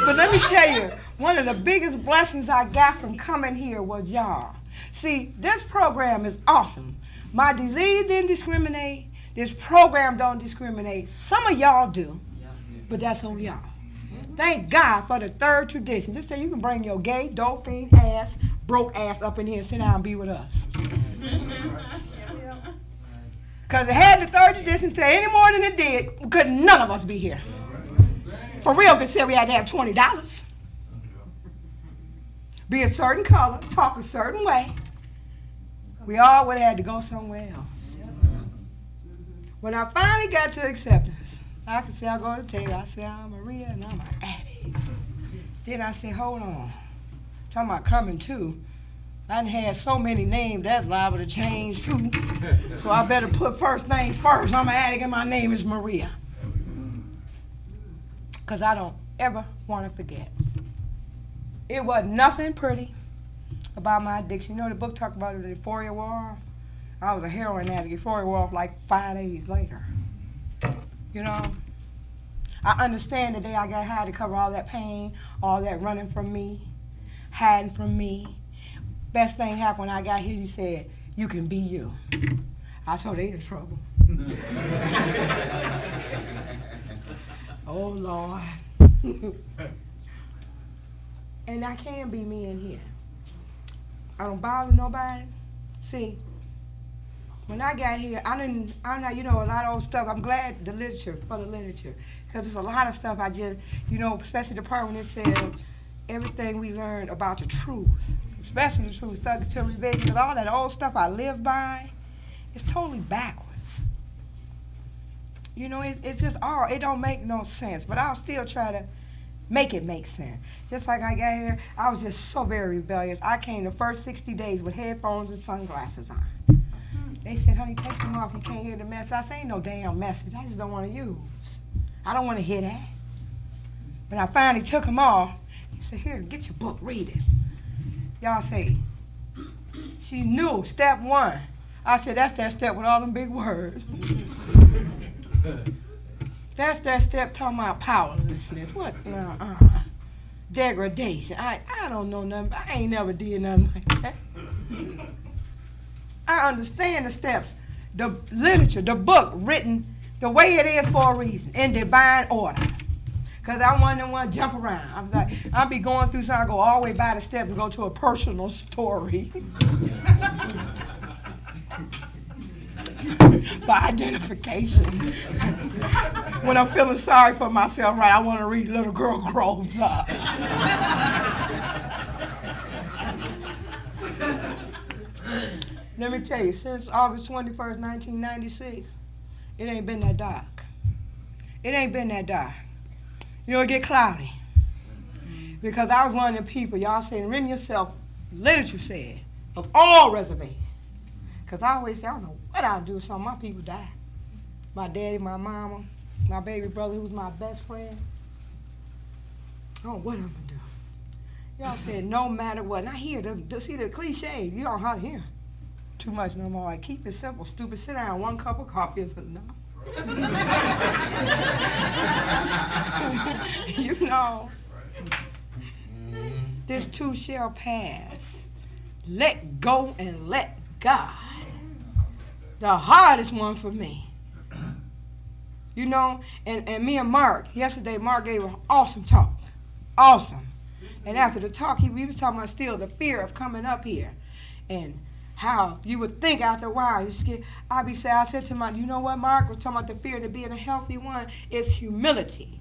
But let me tell you, one of the biggest blessings I got from coming here was y'all. See, this program is awesome. My disease didn't discriminate. This program don't discriminate. Some of y'all do, but that's on y'all. Thank God for the third tradition. Just say you can bring your gay, dope fiend ass, broke ass up in here and sit down and be with us. Because it had the third tradition say any more than it did, could none of us be here. For real, if it said we had to have $20. Be a certain color, talk a certain way, we all would have had to go somewhere else. When I finally got to acceptance, I could say I go to Taylor. I said, I'm Maria and I'm an addict. Then I said, hold on. Talking about coming too. I done had so many names, that's liable to change too. So I better put first names first. I'm an addict and my name is Maria. Because I don't ever want to forget. It was nothing pretty about my addiction. You know the book talked about it, the euphoria wore off? I was a heroin addict. Euphoria wore off like 5 days later. You know? I understand the day I got high to cover all that pain, all that running from me, hiding from me. Best thing happened when I got here, you said, you can be you. I saw they in trouble. Oh, Lord. And I can be me in here. I don't bother nobody. See, when I got here, I'm not, you know, a lot of old stuff. I'm glad for the literature, because there's a lot of stuff I just, you know, especially the part when it said everything we learned about the truth, especially the truth, stuck to revision, because all that old stuff I live by, it's totally backwards. You know, it's just all, it don't make no sense, but I'll still try to make it make sense. Just like I got here, I was just so very rebellious. I came the first 60 days with headphones and sunglasses on. They said, honey, take them off. You can't hear the message. I said, ain't no damn message. I just don't want to use. I don't want to hear that. When I finally took them off, he said, here, get your book, read it. Y'all say, she knew, step 1. I said, that's that step with all them big words. That's that step talking about powerlessness. What? Degradation. I don't know nothing. I ain't never did nothing like that. I understand the steps, the literature, the book written the way it is for a reason, in divine order. Because I want to jump around. I'm like, I'll be going through something, I go all the way by the step and go to a personal story. For identification. When I'm feeling sorry for myself, right, I want to read Little Girl Grows Up. Let me tell you, since August 21st, 1996, it ain't been that dark. It ain't been that dark. You know, it get cloudy. Because I was one of the people, y'all saying, rid yourself, literature said, of all reservations. Because I always say, I don't know what I'll do if some of my people die. My daddy, my mama, my baby brother, who was my best friend. I don't know what I'm going to do. Y'all said, no matter what. And I hear see the cliche, you don't know how to hear. too much no more. Like, keep it simple, stupid. Sit down. 1 cup of coffee is enough. You know, this too shall pass. Let go and let God. The hardest one for me. You know, and me and Mark, yesterday Mark gave an awesome talk. Awesome. And after the talk, we was talking about still the fear of coming up here. And how you would think after a while, you're scared. I said to you know what, Mark was talking about the fear to being a healthy one is humility.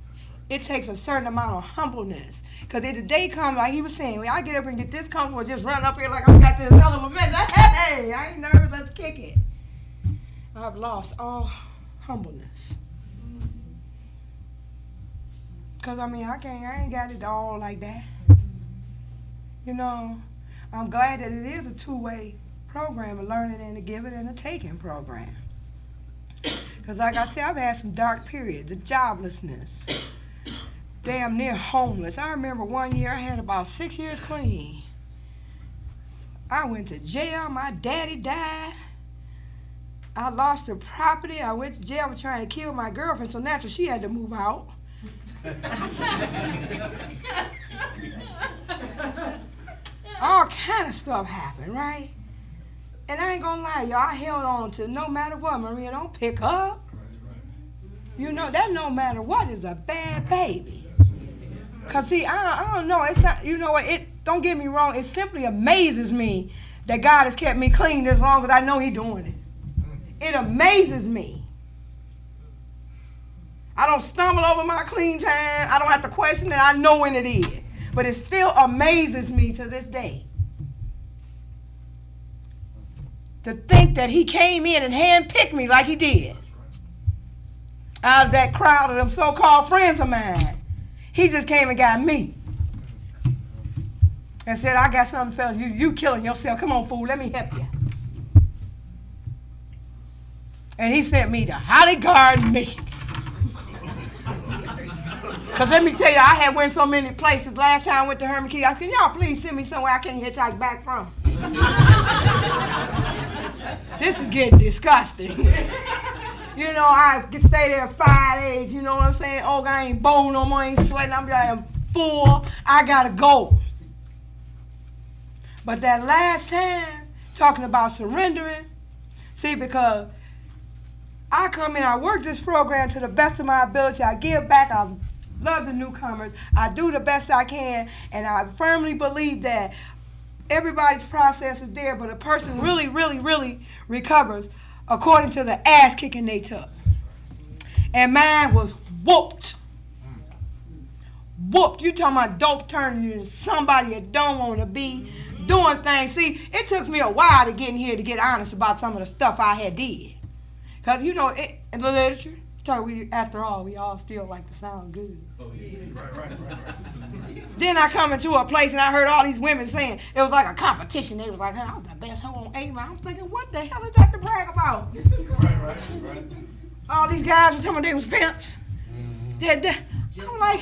It takes a certain amount of humbleness. Because if the day comes, like he was saying, when I get up and get this comfortable, just run up here like I got this hell of a mess. Hey, I ain't nervous, let's kick it. I've lost all humbleness. Because, I ain't got it all like that. You know, I'm glad that it is a two-way program, a learning and a giving and a taking program. Because like I said, I've had some dark periods, the joblessness, damn near homeless. I remember one year I had about 6 years clean. I went to jail, my daddy died. I lost the property, I went to jail for trying to kill my girlfriend, so naturally she had to move out. All kind of stuff happened, right? And I ain't gonna lie, y'all, I held on to no matter what. Maria, don't pick up. You know, that no matter what is a bad baby. Because, see, I don't know. It's not, you know what? Don't get me wrong. It simply amazes me that God has kept me clean this long because I know He's doing it. It amazes me. I don't stumble over my clean time. I don't have to question it. I know when it is. But it still amazes me to this day. To think that He came in and handpicked me like He did. Out of that crowd of them so-called friends of mine. He just came and got me. And said, I got something, fellas. You killing yourself. Come on, fool. Let me help you. And He sent me to Holly Garden, Michigan. Because let me tell you, I had went so many places. Last time I went to Herman Key, I said, y'all please send me somewhere I can hitchhike back from. This is getting disgusting. You know, I could stay there 5 days, you know what I'm saying? Oh, I ain't bone no more, I ain't sweating, I'm full. I gotta go. But that last time, talking about surrendering, see, because I come in, I work this program to the best of my ability, I give back, I love the newcomers, I do the best I can, and I firmly believe that everybody's process is there, but a person really, really, really recovers according to the ass kicking they took. And mine was whooped. Whooped. You talking about dope turning you into somebody you don't want to be, doing things. See, it took me a while to get in here to get honest about some of the stuff I had did. Because, you know, in the literature, after all, we all still like to sound good. Oh, yeah. Right. Then I come into a place and I heard all these women saying it was like a competition. They was like, hey, I was the best hoe on A-line. I'm thinking, what the hell is that to brag about? Right. All these guys were telling me they was pimps. I'm like,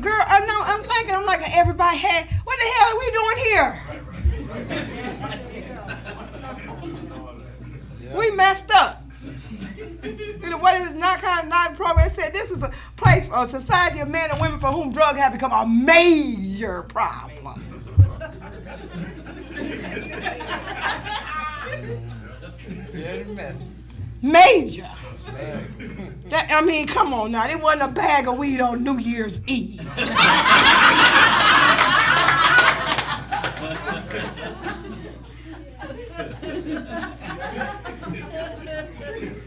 girl, I'm thinking, everybody had, what the hell are we doing here? We messed up. You know, what is not kind of non-program? It said this is a place for a society of men and women for whom drugs have become a major problem. Major. Come on now. It wasn't a bag of weed on New Year's Eve.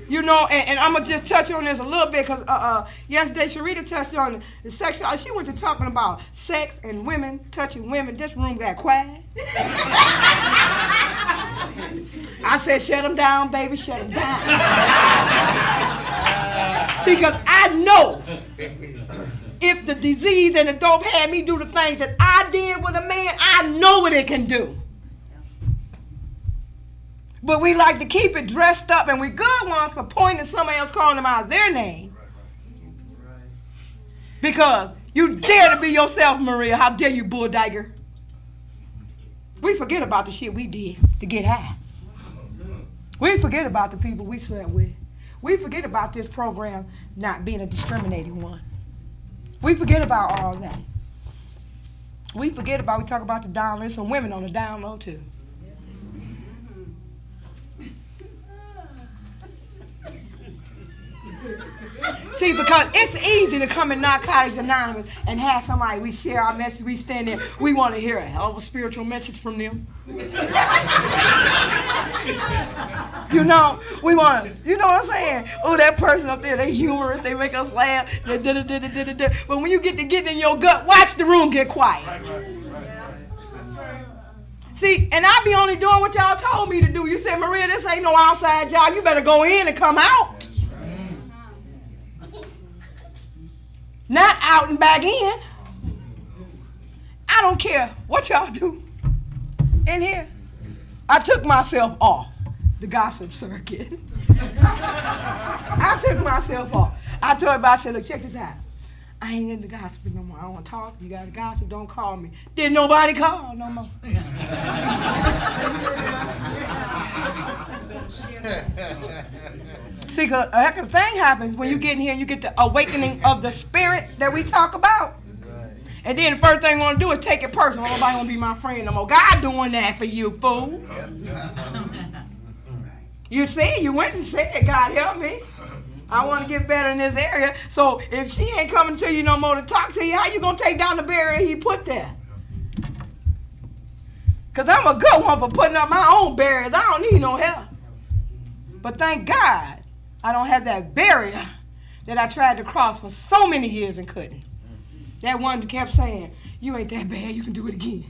You know, and I'm going to just touch on this a little bit because yesterday Sharita touched on the sexual. She went to talking about sex and women, touching women. This room got quiet. I said, shut them down, baby, shut them down. See, because I know if the disease and the dope had me do the things that I did with a man, I know what it can do. But we like to keep it dressed up, and we good ones for pointing somebody else, calling them out their name. Right. Because you dare to be yourself, Maria. How dare you, Bull Dagger? We forget about the shit we did to get high. We forget about the people we slept with. We forget about this program not being a discriminating one. We forget about all that. We talk about the down low, some women on the down low too. See, because it's easy to come in Narcotics Anonymous and have somebody, we share our message, we stand there, we want to hear a hell of a spiritual message from them. You know, we want to, you know what I'm saying? Oh, that person up there, they humorous, they make us laugh, they da-da-da-da-da-da. But when you get to get in your gut, watch the room get quiet. See, and I be only doing what y'all told me to do. You said, Maria, this ain't no outside job. You better go in and come out. Not out and back in. I don't care what y'all do in here. I took myself off the gossip circuit. I took myself off. I told everybody, I said, look, check this out. I ain't into gossip no more. I don't want to talk. You got to gossip, don't call me. Didn't nobody call no more. See, cause a heck of a thing happens when you get in here and you get the awakening of the spirit that we talk about. And then the first thing you want to do is take it personal. Nobody want to be my friend no more. God doing that for you, fool. You see, you went and said, God help me. I want to get better in this area. So if she ain't coming to you no more to talk to you, how you going to take down the barrier he put there? Because I'm a good one for putting up my own barriers. I don't need no help. But thank God I don't have that barrier that I tried to cross for so many years and couldn't. That one kept saying, you ain't that bad, you can do it again.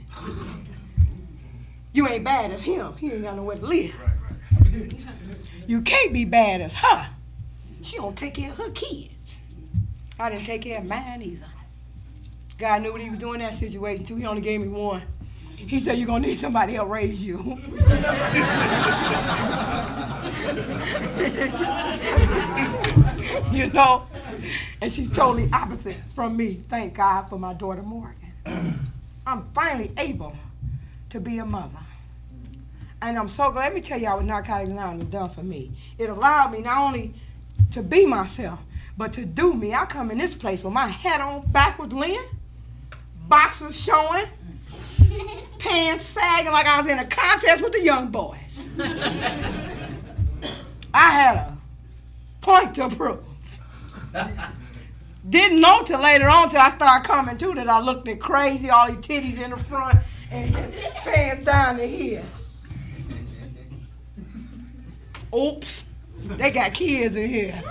You ain't bad as him. He ain't got nowhere to live. You can't be bad as her. She don't take care of her kids. I didn't take care of mine either. God knew what he was doing in that situation too. He only gave me one. He said, you're going to need somebody to help raise you. You know? And she's totally opposite from me. Thank God for my daughter Morgan. I'm finally able to be a mother. And I'm so glad. Let me tell y'all what Narcotics Anonymous done for me. It allowed me not only to be myself, but to do me. I come in this place with my hat on backwards, Lynn, boxers showing, pants sagging like I was in a contest with the young boys. I had a point to prove. Didn't know till later on, till I started coming to, that I looked at crazy, all these titties in the front and pants down to here. Oops, they got kids in here.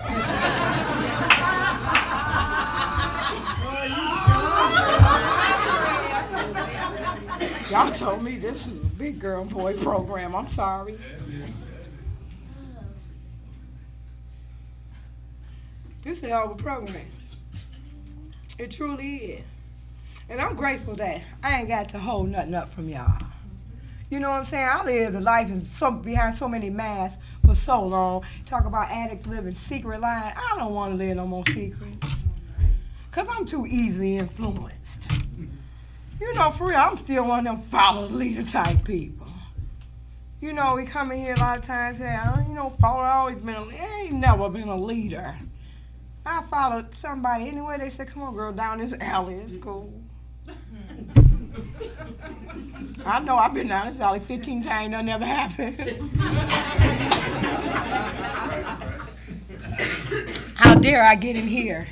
Y'all told me this was a big girl and boy program. I'm sorry. This is a hell of a program. It truly is. And I'm grateful that I ain't got to hold nothing up from y'all. You know what I'm saying? I lived a life behind so many masks for so long. Talk about addicts living secret lives. I don't want to live no more secrets. Because I'm too easily influenced. You know, for real, I'm still one of them follow the leader type people. You know, we come in here a lot of times and say, you know, follow always been I ain't never been a leader. I followed somebody anyway. They said, come on, girl, down this alley. It's cool. I know I've been down this alley 15 times. Nothing ever happened. How dare I get in here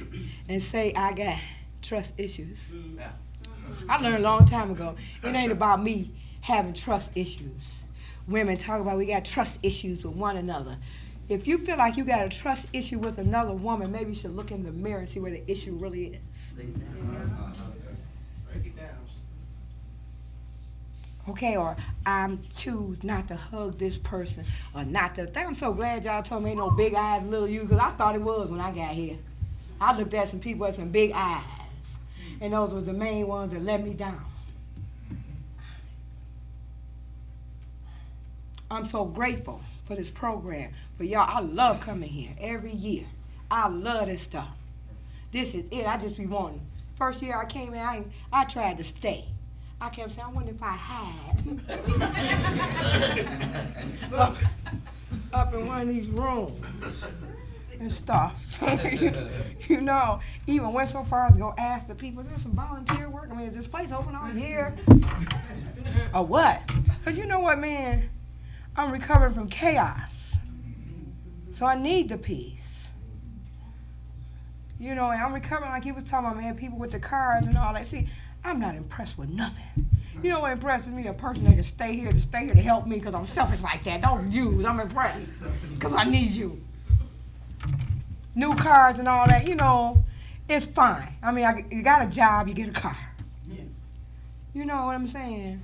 and say I got trust issues? I learned a long time ago, it ain't about me having trust issues. Women talk about we got trust issues with one another. If you feel like you got a trust issue with another woman, maybe you should look in the mirror and see where the issue really is. Break it down. Okay, or I choose not to hug this person, or not to. I'm so glad y'all told me ain't no big eyes, little you, because I thought it was when I got here. I looked at some people with some big eyes, and those were the main ones that let me down. I'm so grateful for this program, for y'all. I love coming here every year. I love this stuff. This is it. I just be wanting. First year I came in, I tried to stay. I kept saying, I wonder if I had. up in one of these rooms and stuff. You know, even went so far as to go ask the people, is there some volunteer work? I mean, is this place open all year? Or what? Because you know what, man? I'm recovering from chaos. So I need the peace. You know, and I'm recovering like you was talking about, man, people with the cars and all that. See, I'm not impressed with nothing. You know what impresses me? A person that can stay here to help me because I'm selfish like that. Don't use, I'm impressed because I need you. New cars and all that, you know, it's fine. I mean, you got a job, you get a car. Yeah. You know what I'm saying?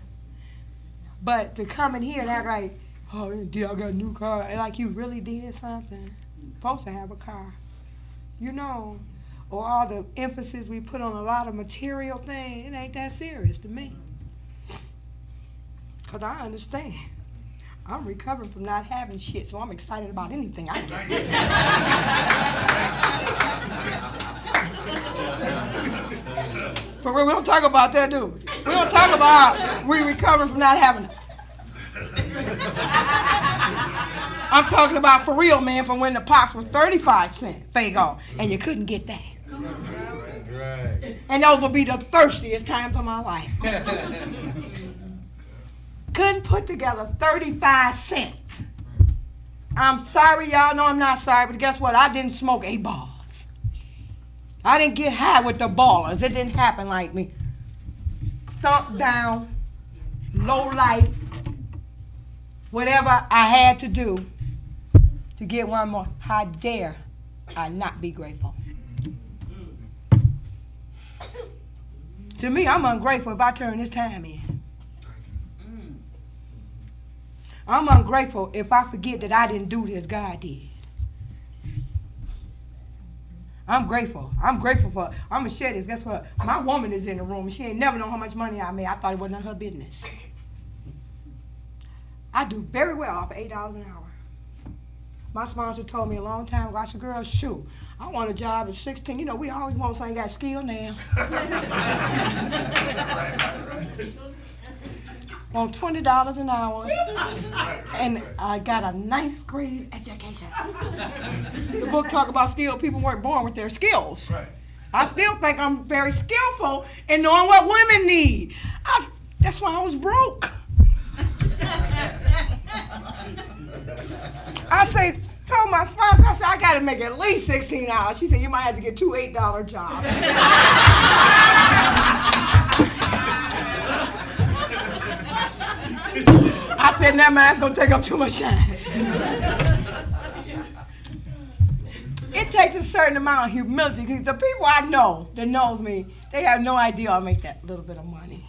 But to come in here and act like, oh, I got a new car, like you really did something. Supposed to have a car. You know, or all the emphasis we put on a lot of material things, it ain't that serious to me. Because I understand. I'm recovering from not having shit, so I'm excited about anything I get. For real, we don't talk about that, do we? We don't talk about we recovering from not having it. I'm talking about for real, man, from when the pops was 35 cents, Fago, and you couldn't get that. Right. And those will be the thirstiest times of my life. Couldn't put together 35 cents. I'm sorry, y'all know I'm not sorry, but guess what? I didn't smoke 8 balls. I didn't get high with the ballers. It didn't happen like me. Stumped down, low life, whatever I had to do to get one more. How dare I not be grateful? To me, I'm ungrateful if I turn this time in. I'm ungrateful if I forget that I didn't do this, God did. I'm grateful. I'm grateful for, I'm going to share this. Guess what? My woman is in the room. She ain't never known how much money I made. I thought it wasn't none of her business. I do very well off of $8 an hour. My sponsor told me a long time ago, I said, girl, shoot, I want a job at 16. You know, we always want something got skill now. On $20 an hour, and I got a 9th grade education. The book talk about skill. People weren't born with their skills. Right. I still think I'm very skillful in knowing what women need. That's why I was broke. Told my sponsor, I said, I got to make at least $16. She said, you might have to get 2 $8 jobs. I said, never mind, it's going to take up too much time. It takes a certain amount of humility because the people I know that knows me, they have no idea I'll make that little bit of money.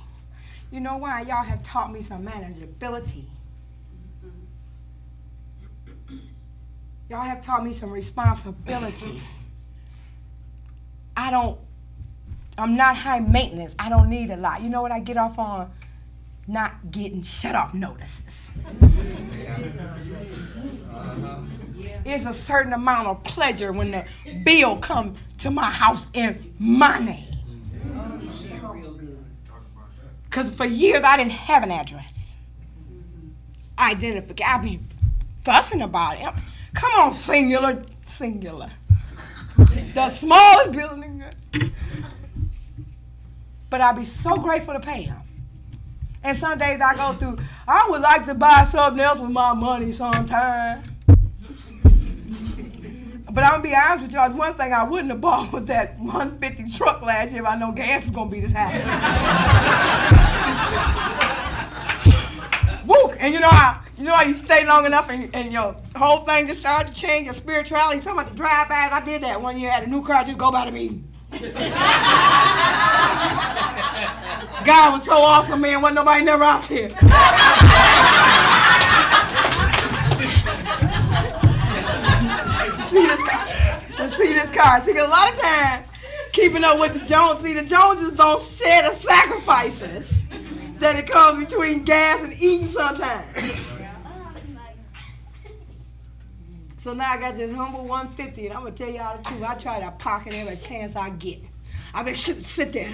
You know why? Y'all have taught me some manageability. Y'all have taught me some responsibility. I'm not high maintenance. I don't need a lot. You know what I get off on? Not getting shut-off notices. It's a certain amount of pleasure when the bill comes to my house in my name. Because for years I didn't have an address. Identification. I be fussing about it. Come on, singular. The smallest building. But I be so grateful to pay him. And some days I go through, I would like to buy something else with my money sometime. But I'm going to be honest with y'all, one thing I wouldn't have bought with that 150 truck last year if I know gas is going to be this high. Woo! And you know how you stay long enough and your whole thing just started to change, your spirituality. You talking about the drive-bys? I did that one year. I had a new car, just go by the meeting. God was so awesome, man. Wasn't nobody never out there. See this car. See, a lot of time, keeping up with the Joneses. See, the Joneses don't share the sacrifices that it comes between gas and eating sometimes. So now I got this humble 150, and I'm going to tell y'all the truth. I try to pocket every chance I get. I mean, sit there.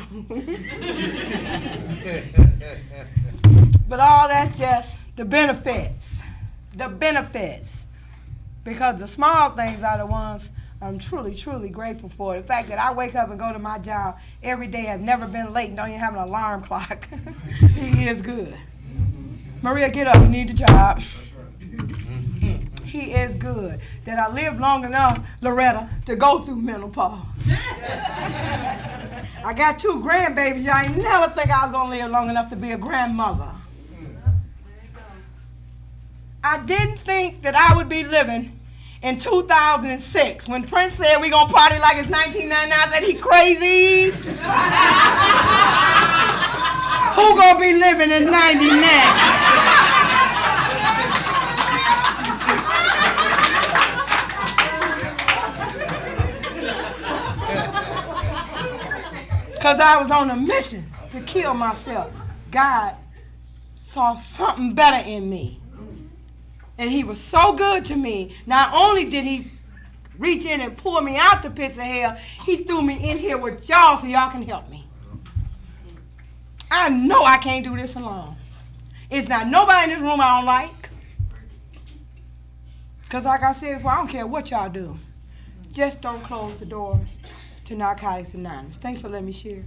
But all that's just the benefits. The benefits. Because the small things are the ones I'm truly, truly grateful for. The fact that I wake up and go to my job every day, I've never been late and don't even have an alarm clock. He is good. Maria, get up. You need the job. He is good. That I lived long enough, Loretta, to go through menopause. I got 2 grandbabies. Y'all ain't never think I was going to live long enough to be a grandmother. I didn't think that I would be living in 2006 when Prince said we gonna party like it's 1999. I said, he crazy. Who gonna be living in 99? Because I was on a mission to kill myself. God saw something better in me. And he was so good to me. Not only did he reach in and pull me out the pits of hell, he threw me in here with y'all so y'all can help me. I know I can't do this alone. It's not nobody in this room I don't like. Because like I said before, I don't care what y'all do. Just don't close the doors to Narcotics Anonymous. Thanks for letting me share.